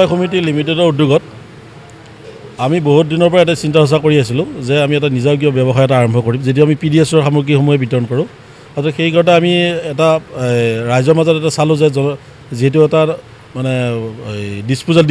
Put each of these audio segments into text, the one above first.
সমিতি লিমিটেডৰ উদ্যোগত আমি বহুত দিনৰ পৰা এটা চিন্তা চৰ্চা কৰি আছিলোঁ যে আমি এটা নিজাববীয় ব্যৱসায় এটা আৰম্ভ কৰিম যদি আমি পিডিএছৰ সামগ্ৰীসমূহ বিতৰণ কৰোঁ আৰু সেই কথা আমি এটা ৰাইজৰ মাজত এটা চালোঁ যে যেহেতু এটা মানে ডিছপোজাল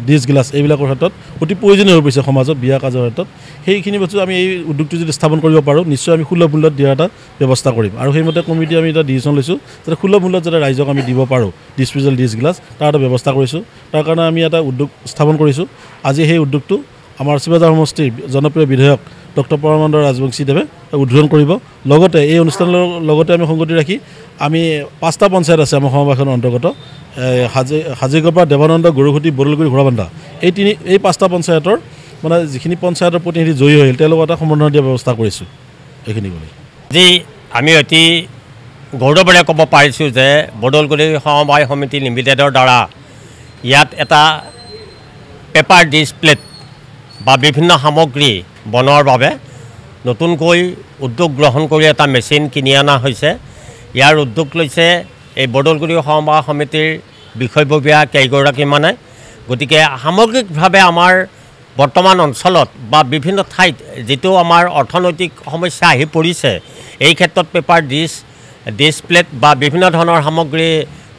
ডিছ গ্লাছ এইবিলাকৰ ক্ষেত্ৰত অতি প্ৰয়োজনীয় হৈ পৰিছে সমাজত বিয়া কাজৰ ক্ষেত্ৰত সেইখিনি বস্তু আমি এই উদ্যোগটো যদি স্থাপন কৰিব পাৰোঁ নিশ্চয় আমি সুলভ মূল্যত দিয়াৰ এটা ব্যৱস্থা কৰিম আৰু সেইমতে কমিটি আমি এটা ডিচিশ্যন লৈছোঁ যাতে সুলভ মূল্যত যাতে ৰাইজক আমি দিব পাৰোঁ ডিছপোজাল ডিছ গ্লাছ তাৰ এটা ব্যৱস্থা কৰিছোঁ তাৰ কাৰণে আমি এটা উদ্যোগ স্থাপন কৰিছোঁ আজি সেই উদ্যোগটো আমাৰ শিৱসাগৰ সমষ্টিৰ জনপ্ৰিয় বিধায়ক ডক্টৰ পৰমানন্দ ৰাজবংশীদেৱে উদ্বোধন কৰিব লগতে এই অনুষ্ঠানৰ লগতে আমি সংগতি ৰাখি আমি 5টা পঞ্চায়ত আছে আমাৰ সমবায়খনৰ অন্তৰ্গত হাজিগড়ৰ পৰা দেৱানন্দ গৰুখুটি বৰলগুৰি ঘোঁৰাবান্ধা এই 5টা পঞ্চায়তৰ মানে যিখিনি পঞ্চায়তৰ প্ৰতিনিধি জয়ী হৈছিল তেওঁলোকক এটা সম্বৰ্ধনা দিয়াৰ ব্যৱস্থা কৰিছোঁ এইখিনি বুলি আজি আমি অতি গৌৰৱেৰে ক'ব পাৰিছোঁ যে বৰলগুৰি সমবায় সমিতি লিমিটেডৰ দ্বাৰা ইয়াত এটা পেপাৰ ডিছপ্লেট বা বিভিন্ন সামগ্ৰী বনোৱাৰ বাবে নতুনকৈ উদ্যোগ গ্ৰহণ কৰি এটা মেচিন কিনি অনা হৈছে ইয়াৰ উদ্যোগ লৈছে এই বৰলগুৰি সমবায় সমিতিৰ বিষয়ববীয়া কেইগৰাকীমানে গতিকে সামগ্ৰিকভাৱে আমাৰ বৰ্তমান অঞ্চলত বা বিভিন্ন ঠাইত যিটো আমাৰ অৰ্থনৈতিক সমস্যা আহি পৰিছে এই ক্ষেত্ৰত পেপাৰ ডিছপ্লেট বা বিভিন্ন ধৰণৰ সামগ্ৰী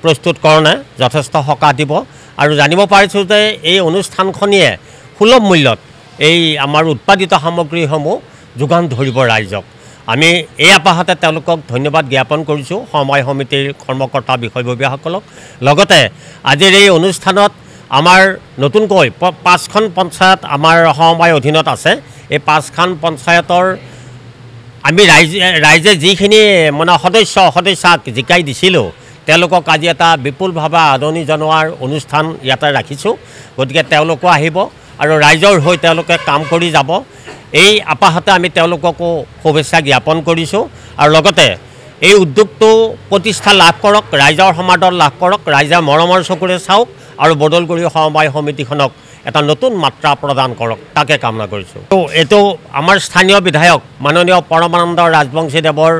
প্ৰস্তুতকৰণে যথেষ্ট সকাহ দিব আৰু জানিব পাৰিছোঁ যে এই অনুষ্ঠানখনিয়ে সুলভ মূল্যত এই আমাৰ উৎপাদিত সামগ্ৰীসমূহ যোগান ধৰিব ৰাইজক আমি এই আপাহতে তেওঁলোকক ধন্যবাদ জ্ঞাপন কৰিছোঁ সমবায় সমিতিৰ কৰ্মকৰ্তা বিষয়ববীয়াসকলক লগতে আজিৰ এই অনুষ্ঠানত আমাৰ নতুনকৈ 5খন পঞ্চায়ত আমাৰ সমবায় অধীনত আছে এই 5খন পঞ্চায়তৰ আমি ৰাইজে যিখিনি মানে সদস্যাক জিকাই দিছিলোঁ তেওঁলোকক আজি এটা বিপুলভাৱে আদৰণি জনোৱাৰ অনুষ্ঠান ইয়াতে ৰাখিছোঁ গতিকে তেওঁলোকো আহিব আৰু ৰাইজৰ হৈ তেওঁলোকে কাম কৰি যাব এই আপাহতে আমি তেওঁলোককো শুভেচ্ছা জ্ঞাপন কৰিছোঁ আৰু লগতে এই উদ্যোগটো প্ৰতিষ্ঠা লাভ কৰক ৰাইজৰ সমাদৰ লাভ কৰক ৰাইজে মৰমৰ চকুৰে চাওক আৰু বৰলগুৰি সমবায় সমিতিখনক এটা নতুন মাত্ৰা প্ৰদান কৰক তাকে কামনা কৰিছোঁ এইটো আমাৰ স্থানীয় বিধায়ক মাননীয় পৰমানন্দ ৰাজবংশীদেৱৰ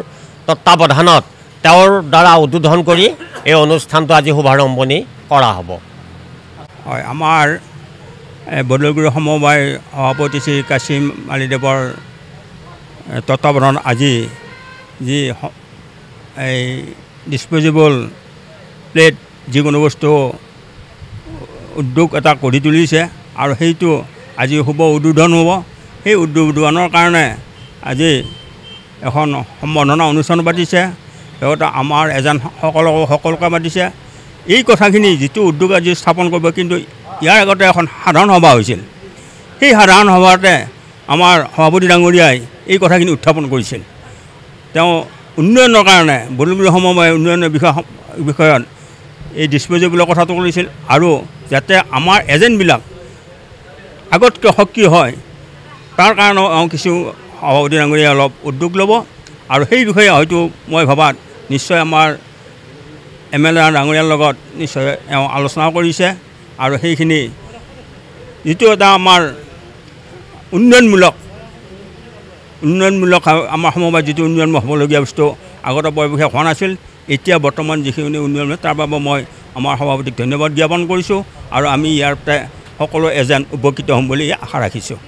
তত্ত্বাৱধানত তেওঁৰ দ্বাৰা উদ্বোধন কৰি এই অনুষ্ঠানটো আজি শুভাৰম্ভণি কৰা হ'ব হয় আমাৰ বৰলগুৰি সমবায় সভাপতি শ্ৰী কাছিম আলীদেৱৰ তত্ত্বাৱধানত আজি যি এই ডিছপ'জেবল প্লেট যিকোনো বস্তু উদ্যোগ এটা গঢ়ি তুলিছে আৰু সেইটো আজি শুভ উদ্বোধন হ'ব সেই উদ্বোধনৰ কাৰণে আজি এখন সম্বৰ্ধনা অনুষ্ঠান পাতিছে লগতে আমাৰ সকলোকে মাতিছে এই কথাখিনি যিটো উদ্যোগ আজি স্থাপন কৰিব কিন্তু ইয়াৰ আগতে এখন সাধাৰণ সভা হৈছিল সেই সাধাৰণ সভাতে আমাৰ সভাপতি ডাঙৰীয়াই এই কথাখিনি উত্থাপন কৰিছিল তেওঁ উন্নয়নৰ কাৰণে বৰলগুৰি সমবায় উন্নয়নৰ বিষয়ত এই ডিছপ'জেবলৰ কথাটো কৰিছিল আৰু যাতে আমাৰ এজেণ্টবিলাক আগতকৈ সক্ৰিয় হয় তাৰ কাৰণেও কিছু সভাপতি ডাঙৰীয়াই অলপ উদ্যোগ ল'ব আৰু সেই বিষয়ে হয়তো মই ভবাত নিশ্চয় আমাৰ MLA ডাঙৰীয়াৰ লগত নিশ্চয় আলোচনা কৰিছে আৰু সেইখিনি যিটো এটা আমাৰ উন্নয়নমূলক আমাৰ সমবায়ত যিটো উন্নয়ন হ'বলগীয়া বস্তু আগতে পৰামৰ্শ হোৱা নাছিল এতিয়া বৰ্তমান যিখিনি উন্নয়ন তাৰ বাবে মই আমাৰ সভাপতিক ধন্যবাদ জ্ঞাপন কৰিছোঁ আৰু আমি ইয়াৰ সকলো এজেণ্ট উপকৃত হ'ম বুলি আশা ৰাখিছোঁ।